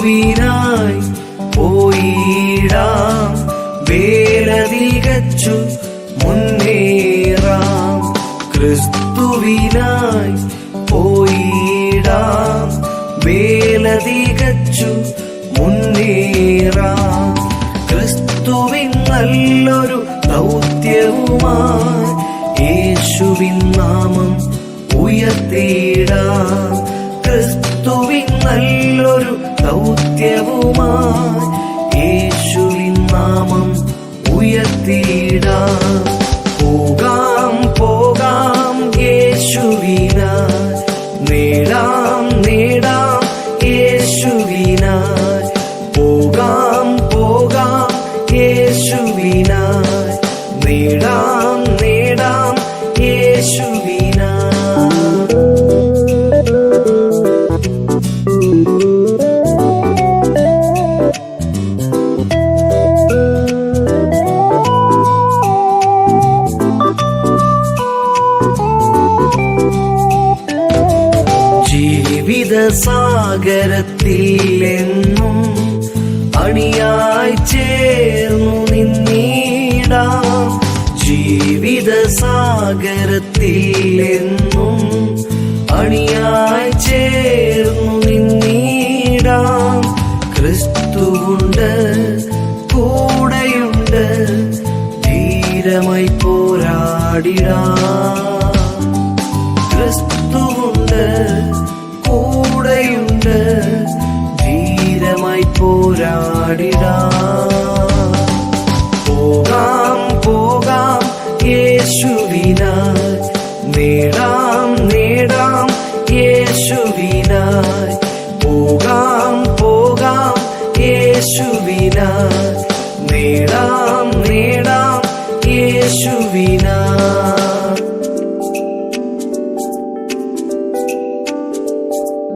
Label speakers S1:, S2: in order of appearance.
S1: ക്രിസ്തുവിനായി പോയിടാം, വേല തികച്ചു മുന്നേറാം. ക്രിസ്തുവിനായി പോയിടാം, വേല തികച്ചു മുന്നേറാം. ക്രിസ്തുവിൻ നല്ലൊരു ദൗത്യവുമായി യേശുവിൻ നാമം ഉയർത്തിയിടാം. ക്രിസ്തുവിൻ നല്ലൊരു ദൗത്യവുമായി യേശുവിൻ നാമം ഉയർത്തിയിടാം. പോകാം പോകാം യേശുവിനായി, നേടാം നേടാം യേശുവിനായി. പോകാം പോകാം യേശുവിനായി, നേടാം നേടാം യേശുവിനായി. ജീവിത സാഗരത്തിൽ എന്നും അണിയായി ചേർന്നു നിന്നിടാം. ജീവിത സാഗരത്തിൽ എന്നും അണിയായി ചേർന്നു നിന്നിടാം. ക്രിസ്തുവുണ്ട് കൂടെയുണ്ട്, ധീരമായി പോരാടിടാം. ക്രിസ്തുവുണ്ട് കൂടെയുണ്ട്, ധീരമായി പോരാടിടാം. പോകാം പോകാം യേശുവിനായി, നേടാം നേടാം യേശുവിനായി. പോകാം പോകാം യേശുവിനായി, നേടാം നേടാം യേശുവിനായി.